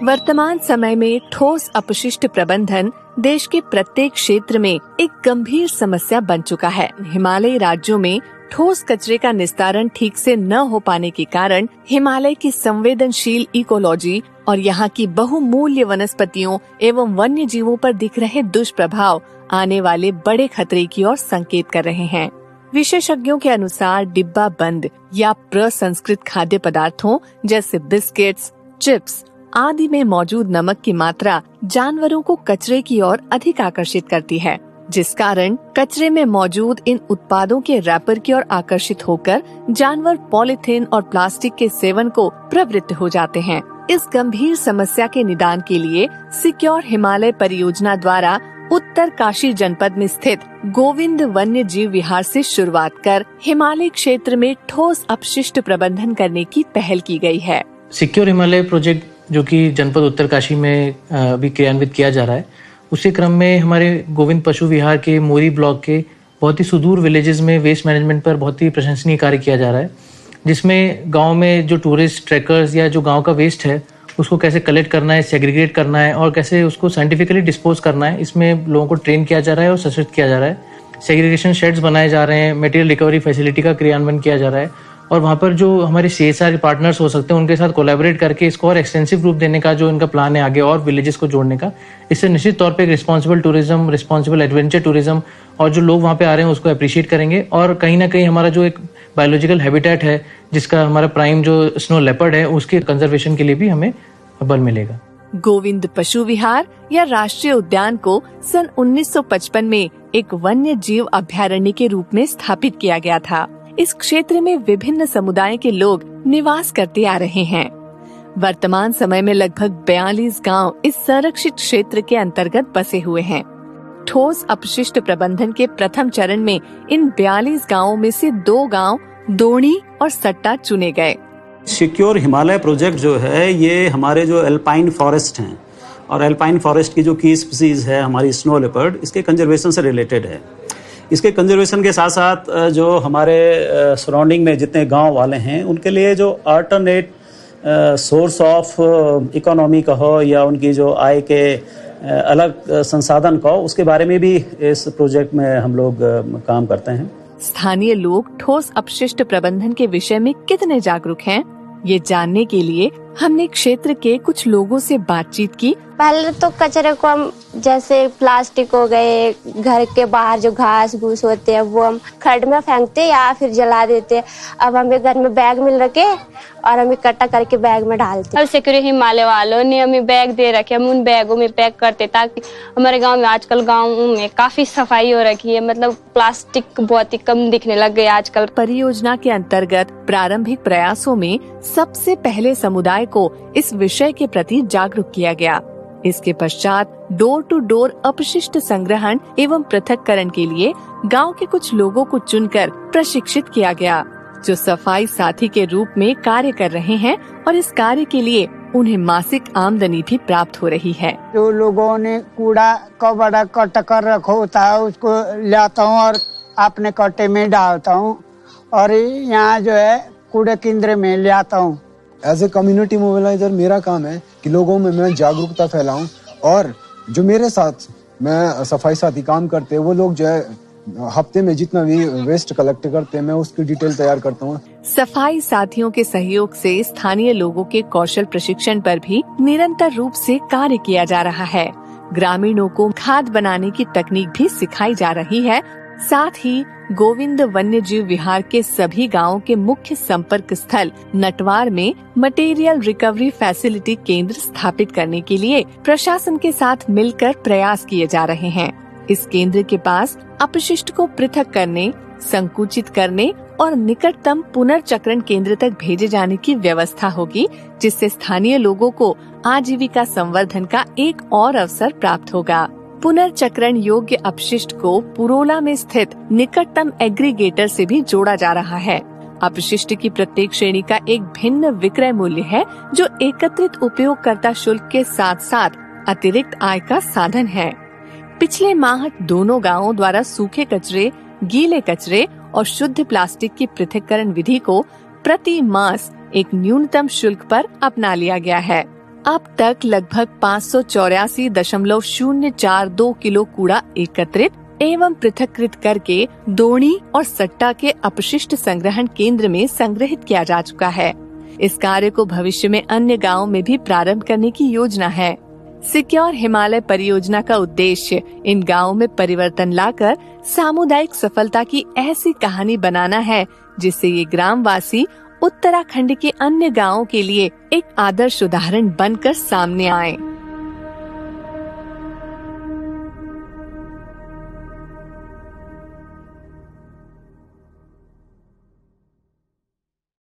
वर्तमान समय में ठोस अपशिष्ट प्रबंधन देश के प्रत्येक क्षेत्र में एक गंभीर समस्या बन चुका है। हिमालयी राज्यों में ठोस कचरे का निस्तारण ठीक से न हो पाने के कारण हिमालय की संवेदनशील इकोलॉजी और यहाँ की बहुमूल्य वनस्पतियों एवं वन्य जीवों पर दिख रहे दुष्प्रभाव आने वाले बड़े खतरे की ओर संकेत कर रहे हैं। विशेषज्ञों के अनुसार डिब्बा बंद या प्रसंस्कृत खाद्य पदार्थों जैसे बिस्किट्स, चिप्स आदि में मौजूद नमक की मात्रा जानवरों को कचरे की ओर अधिक आकर्षित करती है, जिस कारण कचरे में मौजूद इन उत्पादों के रैपर की ओर आकर्षित होकर जानवर पॉलीथीन और प्लास्टिक के सेवन को प्रवृत्त हो जाते हैं। इस गंभीर समस्या के निदान के लिए सिक्योर हिमालय परियोजना द्वारा उत्तर काशी जनपद में स्थित गोविंद वन्य जीव विहार से शुरुआत कर हिमालय क्षेत्र में ठोस अपशिष्ट प्रबंधन करने की पहल की गई है। सिक्योर हिमालय प्रोजेक्ट जो कि जनपद उत्तरकाशी में अभी क्रियान्वित किया जा रहा है, उसी क्रम में हमारे गोविंद पशु विहार के मोरी ब्लॉक के बहुत ही सुदूर विलेजेस में वेस्ट मैनेजमेंट पर बहुत ही प्रशंसनीय कार्य किया जा रहा है, जिसमें गांव में जो टूरिस्ट ट्रैकर्स या जो गांव का वेस्ट है उसको कैसे कलेक्ट करना है, सेग्रीगेट करना है और कैसे उसको साइंटिफिकली डिस्पोज करना है, इसमें लोगों को ट्रेन किया जा रहा है और सशक्त किया जा रहा है। सेग्रीगेशन शेड्स बनाए जा रहे हैं, मटेरियल रिकवरी फैसिलिटी का क्रियान्वयन किया जा रहा है और वहाँ पर जो हमारे CSR पार्टनर्स हो सकते हैं उनके साथ कोलैबोरेट करके इसको और एक्सटेंसिव रूप देने का जो इनका प्लान है आगे और विलेजेस को जोड़ने का, इससे निश्चित तौर पे एक responsible tourism, responsible adventure tourism और जो लोग वहाँ पे आ रहे हैं उसको अप्रिशिएट करेंगे और कहीं ना कहीं हमारा जो एक बायोलॉजिकल हैबिटेट है जिसका हमारा प्राइम जो स्नो लेपर्ड है उसके कंजर्वेशन के लिए भी हमें बल मिलेगा। गोविंद पशु विहार या राष्ट्रीय उद्यान को सन 1955 में एक वन्य जीव अभयारण्य के रूप में स्थापित किया गया था। इस क्षेत्र में विभिन्न समुदाय के लोग निवास करते आ रहे हैं। वर्तमान समय में लगभग 42 गांव इस संरक्षित क्षेत्र के अंतर्गत बसे हुए हैं। ठोस अपशिष्ट प्रबंधन के प्रथम चरण में इन 42 गांवों में से 2 गांव दोणी और सट्टा चुने गए। सिक्योर हिमालय प्रोजेक्ट जो है ये हमारे जो एल्पाइन फॉरेस्ट हैं और एल्पाइन फॉरेस्ट की जो की स्पीसीज है हमारी स्नो लेपर्ड, इसके कंजर्वेशन से रिलेटेड है। इसके कंजर्वेशन के साथ साथ जो हमारे सराउंडिंग में जितने गांव वाले हैं उनके लिए जो अल्टरनेट सोर्स ऑफ इकोनॉमी का हो या उनकी जो आय के अलग संसाधन का हो, उसके बारे में भी इस प्रोजेक्ट में हम लोग काम करते हैं। स्थानीय लोग ठोस अपशिष्ट प्रबंधन के विषय में कितने जागरूक हैं, ये जानने के लिए हमने क्षेत्र के कुछ लोगों से बातचीत की। पहले तो कचरे को हम जैसे प्लास्टिक हो गए, घर के बाहर जो घास भूस होते हैं वो हम खड्ड में फेंकते या फिर जला देते। अब हमें घर में बैग मिल रखे और हम इकट्ठा करके बैग में डालते। अब सिक्योर हिमालय वालों ने हमें बैग दे रखे, हम उन बैगों में पैक करते ताकि हमारे गांव में आजकल गांव में काफी सफाई हो रखी है, मतलब प्लास्टिक बहुत ही कम दिखने लग गए आजकल। परियोजना के अंतर्गत प्रारंभिक प्रयासों में सबसे पहले समुदाय को इस विषय के प्रति जागरूक किया गया। इसके पश्चात डोर टू डोर अपशिष्ट संग्रहण एवं पृथक्करण के लिए गांव के कुछ लोगों को चुनकर प्रशिक्षित किया गया, जो सफाई साथी के रूप में कार्य कर रहे हैं और इस कार्य के लिए उन्हें मासिक आमदनी भी प्राप्त हो रही है। जो लोगों ने कूड़ा का बड़ा कट कर रखा होता है उसको लाता हूँ और अपने कट्टे में डालता हूँ और यहाँ जो है कूड़े केंद्र में ले आता हूँ। एज ए कम्युनिटी मोबिलाइजर मेरा काम है कि लोगों में मैं जागरूकता फैलाऊं और जो मेरे साथ मैं सफाई साथी काम करते हैं वो लोग जो है हफ्ते में जितना भी वेस्ट कलेक्ट करते हैं मैं उसकी डिटेल तैयार करता हूँ। सफाई साथियों के सहयोग से स्थानीय लोगों के कौशल प्रशिक्षण पर भी निरंतर रूप से कार्य किया जा रहा है। ग्रामीणों को खाद बनाने की तकनीक भी सिखाई जा रही है। साथ ही गोविंद वन्य जीव विहार के सभी गांवों के मुख्य संपर्क स्थल नटवार में मटेरियल रिकवरी फैसिलिटी केंद्र स्थापित करने के लिए प्रशासन के साथ मिलकर प्रयास किए जा रहे हैं। इस केंद्र के पास अपशिष्ट को पृथक करने, संकुचित करने और निकटतम पुनर्चक्रण केंद्र तक भेजे जाने की व्यवस्था होगी, जिससे स्थानीय लोगों को आजीविका संवर्धन का एक और अवसर प्राप्त होगा। पुनर्चक्रण योग्य अपशिष्ट को पुरोला में स्थित निकटतम एग्रीगेटर से भी जोड़ा जा रहा है। अपशिष्ट की प्रत्येक श्रेणी का एक भिन्न विक्रय मूल्य है, जो एकत्रित उपयोगकर्ता शुल्क के साथ साथ अतिरिक्त आय का साधन है। पिछले माह दोनों गांवों द्वारा सूखे कचरे, गीले कचरे और शुद्ध प्लास्टिक की पृथक्करण विधि को प्रति मास एक न्यूनतम शुल्क पर अपना लिया गया है। अब तक लगभग 584.042 किलो कूड़ा एकत्रित एवं पृथककृत करके दोणी और सट्टा के अपशिष्ट संग्रहण केंद्र में संग्रहित किया जा चुका है। इस कार्य को भविष्य में अन्य गांवों में भी प्रारंभ करने की योजना है। सिक्योर हिमालय परियोजना का उद्देश्य इन गांवों में परिवर्तन लाकर सामुदायिक सफलता की ऐसी कहानी बनाना है जिससे ये ग्रामवासी उत्तराखंड के अन्य गांवों के लिए एक आदर्श उदाहरण बनकर सामने आए।